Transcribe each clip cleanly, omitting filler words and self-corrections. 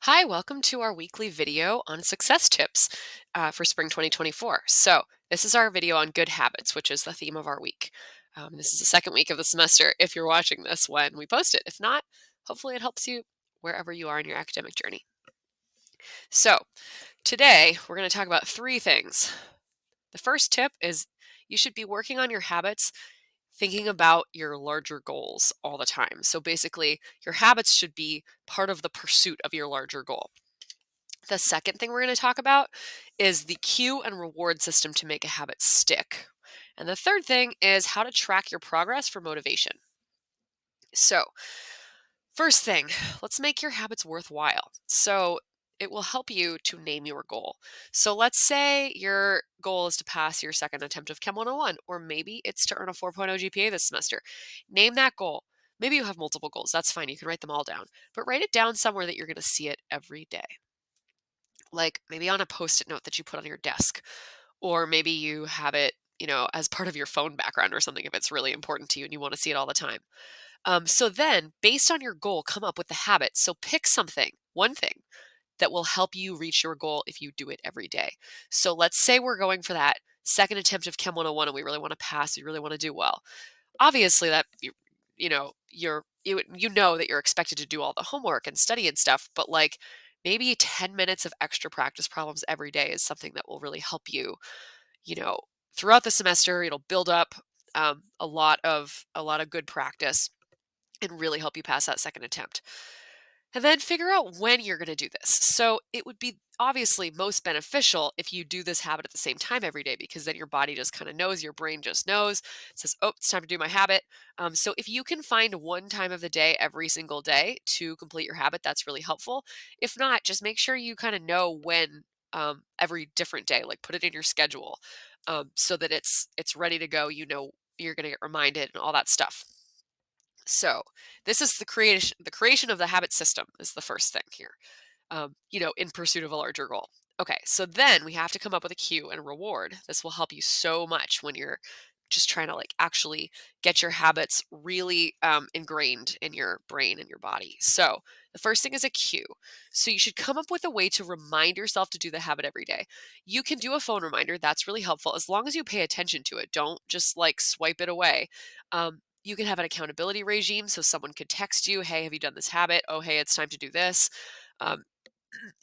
Hi, welcome to our weekly video on success tips for spring 2024. So, this is our video on good habits, which is the theme of our week. This is the second week of the semester if you're watching this when we post it. If not, hopefully it helps you wherever you are in your academic journey. So, today we're going to talk about three things. The first tip is you should be working on your habits thinking about your larger goals all the time. So, basically, your habits should be part of the pursuit of your larger goal. The second thing we're going to talk about is the cue and reward system to make a habit stick. And the third thing is how to track your progress for motivation. So, first thing, let's make your habits worthwhile. So, it will help you to name your goal. So, let's say your goal is to pass your second attempt of Chem 101, or maybe it's to earn a 4.0 GPA this semester. Name that goal. Maybe you have multiple goals. That's fine. You can write them all down, but write it down somewhere that you're going to see it every day, like maybe on a post-it note that you put on your desk, or maybe you have it, as part of your phone background or something if it's really important to you and you want to see it all the time. So then, based on your goal, come up with the habit. So pick something, one thing that will help you reach your goal if you do it every day. So let's say we're going for that second attempt of Chem 101 and we really want to pass, we really want to do well. Obviously that you know that you're expected to do all the homework and study and stuff, but like maybe 10 minutes of extra practice problems every day is something that will really help you, you know, throughout the semester. It'll build up a lot of good practice and really help you pass that second attempt. And then figure out when you're going to do this. So it would be obviously most beneficial if you do this habit at the same time every day, because then your body just kind of knows, your brain just knows, says, oh, it's time to do my habit. So if you can find one time of the day every single day to complete your habit, that's really helpful. If not, just make sure you kind of know when, every different day, like put it in your schedule, so that it's ready to go. You know, you're going to get reminded and all that stuff. So this is the creation of the habit system is the first thing here, in pursuit of a larger goal. Okay, so then we have to come up with a cue and a reward. This will help you so much when you're just trying to like actually get your habits really ingrained in your brain and your body. So the first thing is a cue. So you should come up with a way to remind yourself to do the habit every day. You can do a phone reminder. That's really helpful as long as you pay attention to it. Don't just like swipe it away. You can have an accountability regime, so someone could text you, hey, have you done this habit? Oh, hey, it's time to do this. Um,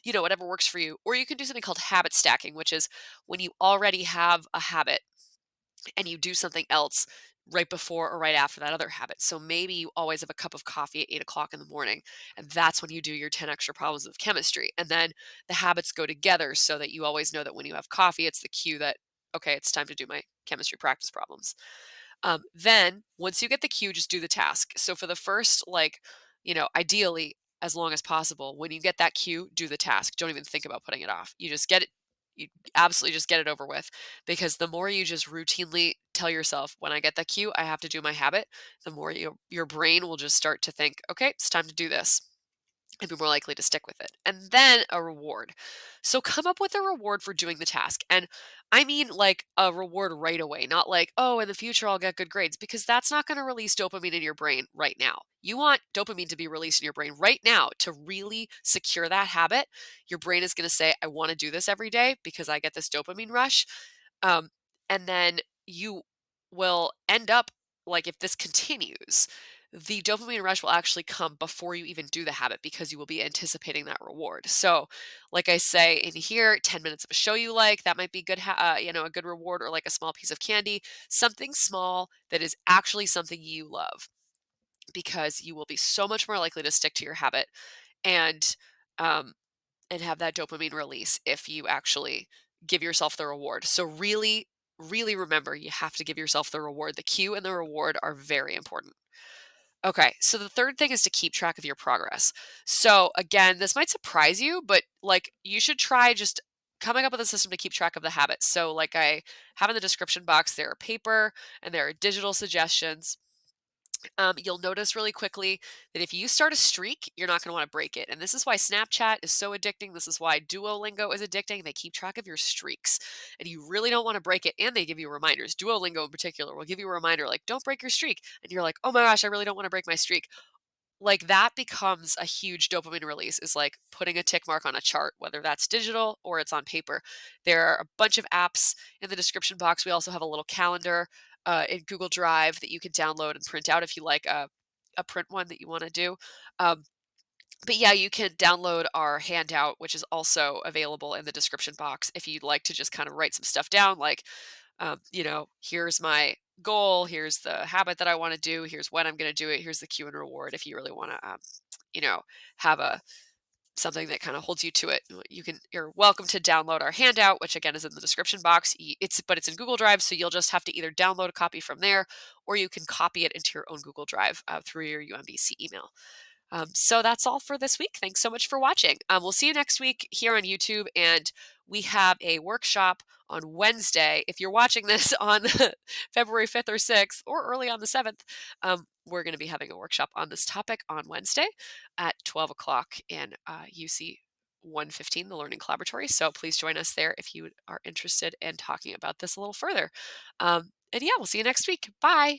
whatever works for you. Or you can do something called habit stacking, which is when you already have a habit and you do something else right before or right after that other habit. So maybe you always have a cup of coffee at 8 o'clock in the morning, and that's when you do your 10 extra problems of chemistry. And then the habits go together so that you always know that when you have coffee, it's the cue that, okay, it's time to do my chemistry practice problems. Then once you get the cue, just do the task. So for the first, like, ideally, as long as possible, when you get that cue, do the task. Don't even think about putting it off. You just get it. You absolutely just get it over with, because the more you just routinely tell yourself, when I get that cue, I have to do my habit, the more your brain will just start to think, okay, it's time to do this, and be more likely to stick with it. And then a reward. So come up with a reward for doing the task. And I mean like a reward right away, not like, oh, in the future I'll get good grades, because that's not going to release dopamine in your brain right now. You want dopamine to be released in your brain right now to really secure that habit. Your brain is going to say, I want to do this every day because I get this dopamine rush. Um, and then you will end up, like, if this continues, the dopamine rush will actually come before you even do the habit because you will be anticipating that reward. So, like I say in here, 10 minutes of a show you like, that might be good, a good reward, or like a small piece of candy, something small that is actually something you love, because you will be so much more likely to stick to your habit and um, and have that dopamine release if you actually give yourself the reward. So really, really remember, you have to give yourself the reward. The cue and the reward are very important. Okay, so the third thing is to keep track of your progress. So again, this might surprise you, but like you should try just coming up with a system to keep track of the habits. So like I have in the description box, there are paper and there are digital suggestions. You'll notice really quickly that if you start a streak, you're not going to want to break it. And this is why Snapchat is so addicting. This is why Duolingo is addicting. They keep track of your streaks and you really don't want to break it. And they give you reminders. Duolingo in particular will give you a reminder like, don't break your streak. And you're like, oh my gosh, I really don't want to break my streak. like that becomes a huge dopamine release is like putting a tick mark on a chart, whether that's digital or it's on paper. There are a bunch of apps in the description box. We also have a little calendar in Google Drive that you can download and print out if you like a print one that you want to do. Um, but yeah, you can download our handout, which is also available in the description box if you'd like to just kind of write some stuff down, like, here's my goal, here's the habit that I want to do, here's when I'm going to do it, here's the cue and reward. If you really want to, you know, have a something that kind of holds you to it, you're welcome to download our handout, which again is in the description box. It's in Google Drive, so you'll just have to either download a copy from there, or you can copy it into your own Google Drive through your UMBC email. So that's all for this week. Thanks so much for watching. We'll see you next week here on YouTube, and we have a workshop on Wednesday. If you're watching this on February 5th or 6th or early on the 7th, we're going to be having a workshop on this topic on Wednesday at 12 o'clock in UC 115, the Learning Collaboratory. So please join us there if you are interested in talking about this a little further. And yeah, we'll see you next week. Bye.